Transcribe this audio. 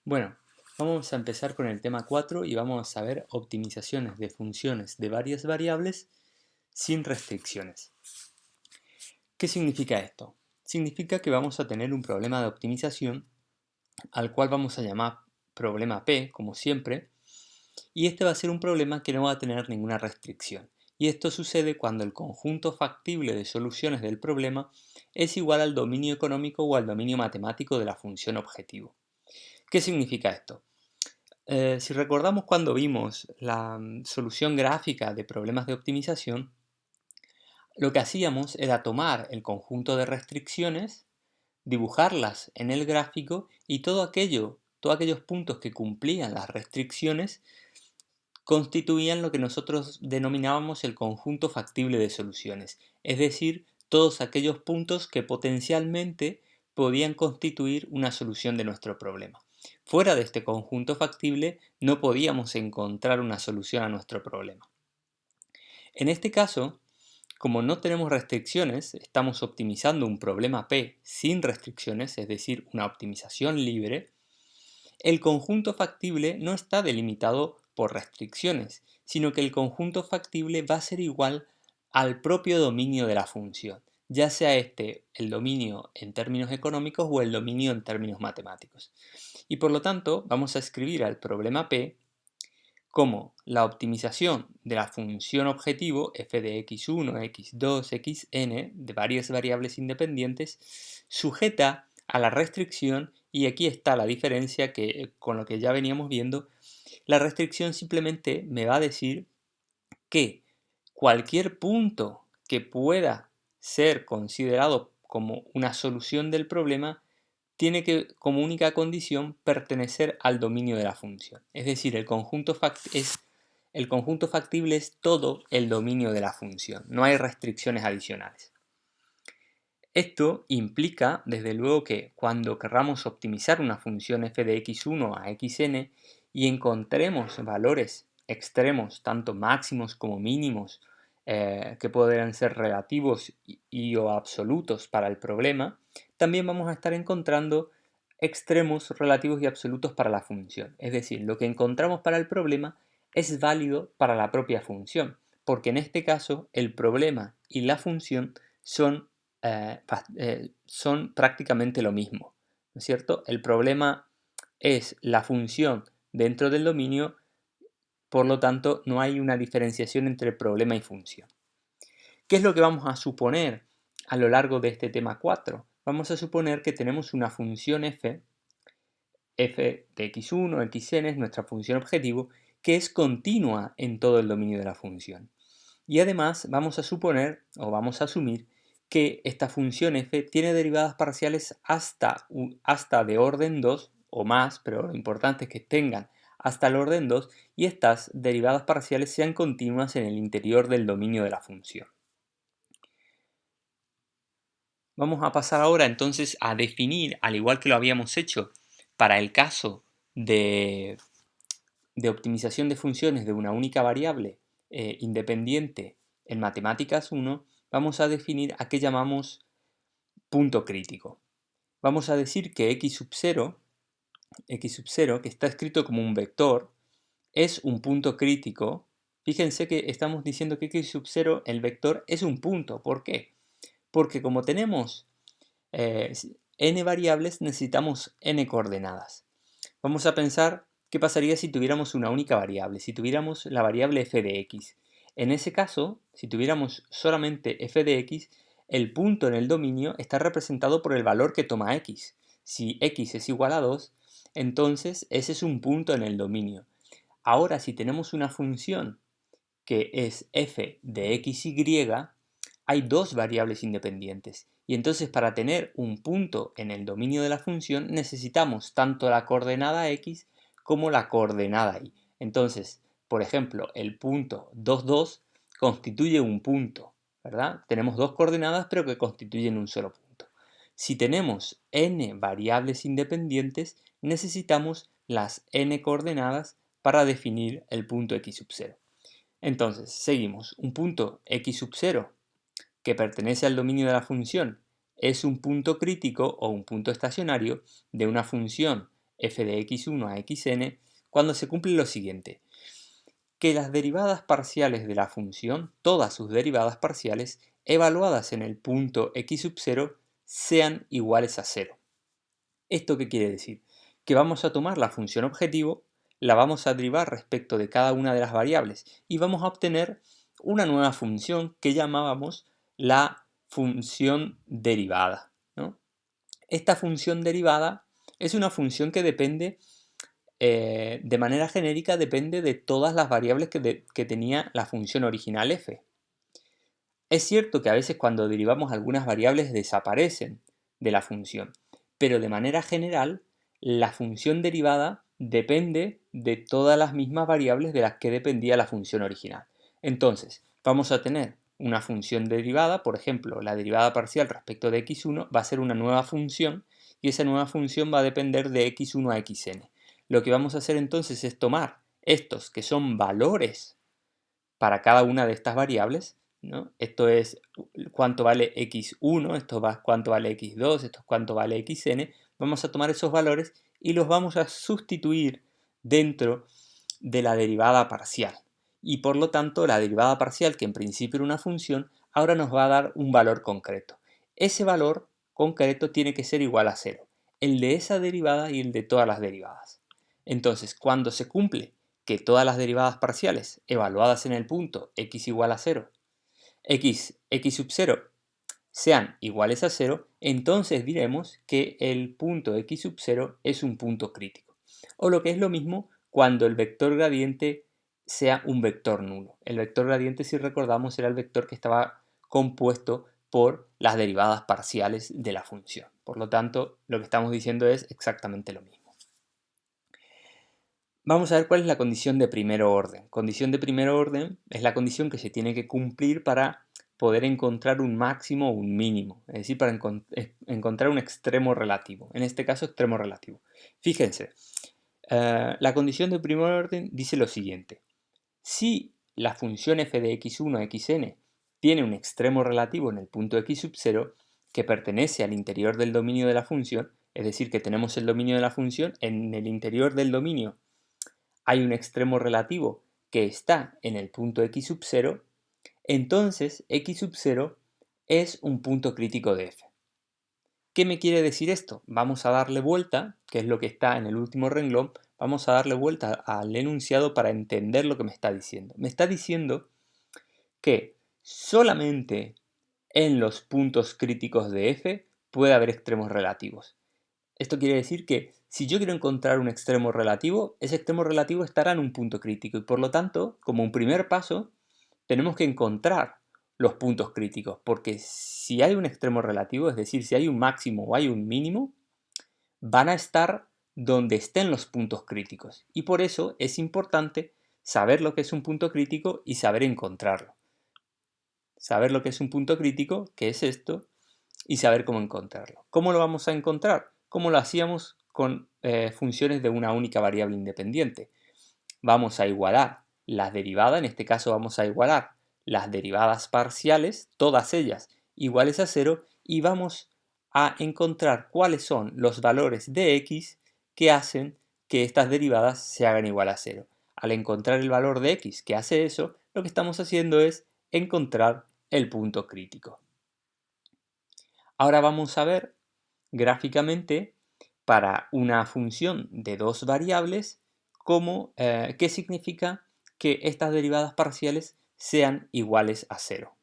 Bueno, vamos a empezar con el tema 4 y vamos a ver optimizaciones de funciones de varias variables sin restricciones. ¿Qué significa esto? Significa que vamos a tener un problema de optimización al cual vamos a llamar problema P, como siempre, y este va a ser un problema que no va a tener ninguna restricción. Y esto sucede cuando el conjunto factible de soluciones del problema es igual al dominio económico o al dominio matemático de la función objetivo. ¿Qué significa esto? Si recordamos cuando vimos la solución gráfica de problemas de optimización, lo que hacíamos era tomar el conjunto de restricciones, dibujarlas en el gráfico y todos aquellos puntos que cumplían las restricciones constituían lo que nosotros denominábamos el conjunto factible de soluciones, es decir, todos aquellos puntos que potencialmente podían constituir una solución de nuestro problema. Fuera de este conjunto factible no podíamos encontrar una solución a nuestro problema. En este caso, como no tenemos restricciones, estamos optimizando un problema P sin restricciones, es decir, una optimización libre. El conjunto factible no está delimitado por restricciones, sino que el conjunto factible va a ser igual al propio dominio de la función, ya sea este el dominio en términos económicos o el dominio en términos matemáticos. Y por lo tanto, vamos a escribir al problema P como la optimización de la función objetivo f de x1, x2, xn de varias variables independientes sujeta a la restricción, y aquí está la diferencia con lo que ya veníamos viendo. La restricción simplemente me va a decir que cualquier punto que pueda ser considerado como una solución del problema tiene que, como única condición, pertenecer al dominio de la función. Es decir, el conjunto factible es todo el dominio de la función. No hay restricciones adicionales. Esto implica, desde luego, que cuando querramos optimizar una función f de x1 a xn y encontremos valores extremos, tanto máximos como mínimos, que podrán ser relativos o absolutos para el problema, también vamos a estar encontrando extremos relativos y absolutos para la función. Es decir, lo que encontramos para el problema es válido para la propia función, porque en este caso el problema y la función son prácticamente lo mismo, ¿no es cierto? El problema es la función dentro del dominio, por lo tanto no hay una diferenciación entre problema y función. ¿Qué es lo que vamos a suponer a lo largo de este tema 4? Vamos a suponer que tenemos una función f de x1, xn es nuestra función objetivo, que es continua en todo el dominio de la función. Y además vamos a suponer, o vamos a asumir, que esta función f tiene derivadas parciales hasta de orden 2 o más, pero lo importante es que tengan hasta el orden 2 y estas derivadas parciales sean continuas en el interior del dominio de la función. Vamos a pasar ahora entonces a definir, al igual que lo habíamos hecho para el caso de optimización de funciones de una única variable independiente en Matemáticas 1, vamos a definir a qué llamamos punto crítico. Vamos a decir que x sub 0, que está escrito como un vector, es un punto crítico. Fíjense que estamos diciendo que x sub 0, el vector, es un punto. ¿Por qué? Porque como tenemos n variables, necesitamos n coordenadas. Vamos a pensar qué pasaría si tuviéramos una única variable, si tuviéramos la variable f de x. En ese caso, si tuviéramos solamente f de x, el punto en el dominio está representado por el valor que toma x. Si x es igual a 2, entonces ese es un punto en el dominio. Ahora, si tenemos una función que es f de xy, hay dos variables independientes. Y entonces para tener un punto en el dominio de la función necesitamos tanto la coordenada x como la coordenada y. Entonces, por ejemplo, el punto 2, 2 constituye un punto, ¿verdad? Tenemos dos coordenadas pero que constituyen un solo punto. Si tenemos n variables independientes, necesitamos las n coordenadas para definir el punto x sub 0. Entonces, seguimos. Un punto x sub 0 que pertenece al dominio de la función es un punto crítico o un punto estacionario de una función f de x1 a xn cuando se cumple lo siguiente: que las derivadas parciales de la función, todas sus derivadas parciales, evaluadas en el punto x sub 0, sean iguales a 0. ¿Esto qué quiere decir? Que vamos a tomar la función objetivo, la vamos a derivar respecto de cada una de las variables y vamos a obtener una nueva función que llamábamos la función derivada, ¿no? Esta función derivada es una función que depende, de manera genérica, depende de todas las variables que tenía la función original f. Es cierto que a veces cuando derivamos algunas variables desaparecen de la función, pero de manera general la función derivada depende de todas las mismas variables de las que dependía la función original. Entonces, vamos a tener una función derivada, por ejemplo, la derivada parcial respecto de x1 va a ser una nueva función y esa nueva función va a depender de x1 a xn. Lo que vamos a hacer entonces es tomar estos que son valores para cada una de estas variables, ¿no? Esto es cuánto vale x1, esto es cuánto vale x2, esto es cuánto vale xn. Vamos a tomar esos valores y los vamos a sustituir dentro de la derivada parcial. Y por lo tanto, la derivada parcial, que en principio era una función, ahora nos va a dar un valor concreto. Ese valor concreto tiene que ser igual a 0, el de esa derivada y el de todas las derivadas. Entonces, cuando se cumple que todas las derivadas parciales evaluadas en el punto x igual a 0, x sub 0 sean iguales a 0, entonces diremos que el punto x sub 0 es un punto crítico. O lo que es lo mismo, cuando el vector gradiente sea un vector nulo. El vector gradiente, si recordamos, era el vector que estaba compuesto por las derivadas parciales de la función. Por lo tanto, lo que estamos diciendo es exactamente lo mismo. Vamos a ver cuál es la condición de primer orden. Condición de primer orden es la condición que se tiene que cumplir para poder encontrar un máximo o un mínimo, es decir, para encontrar un extremo relativo, en este caso extremo relativo. Fíjense, la condición de primer orden dice lo siguiente: si la función f de x1 a xn tiene un extremo relativo en el punto x sub 0 que pertenece al interior del dominio de la función, es decir, que tenemos el dominio de la función, en el interior del dominio hay un extremo relativo que está en el punto x sub 0, entonces x sub 0 es un punto crítico de f. ¿Qué me quiere decir esto? Vamos a darle vuelta, que es lo que está en el último renglón, vamos a darle vuelta al enunciado para entender lo que me está diciendo. Me está diciendo que solamente en los puntos críticos de f puede haber extremos relativos. Esto quiere decir que si yo quiero encontrar un extremo relativo, ese extremo relativo estará en un punto crítico y por lo tanto, como un primer paso, tenemos que encontrar los puntos críticos, porque si hay un extremo relativo, es decir, si hay un máximo o hay un mínimo, van a estar donde estén los puntos críticos y por eso es importante saber lo que es un punto crítico y saber encontrarlo. Saber lo que es un punto crítico, que es esto, y saber cómo encontrarlo. ¿Cómo lo vamos a encontrar? Como lo hacíamos con funciones de una única variable independiente. Vamos a igualar las derivadas, en este caso vamos a igualar las derivadas parciales, todas ellas iguales a 0, y vamos a encontrar cuáles son los valores de x que hacen que estas derivadas se hagan igual a 0. Al encontrar el valor de x que hace eso, lo que estamos haciendo es encontrar el punto crítico. Ahora vamos a ver gráficamente para una función de dos variables qué significa que estas derivadas parciales sean iguales a 0.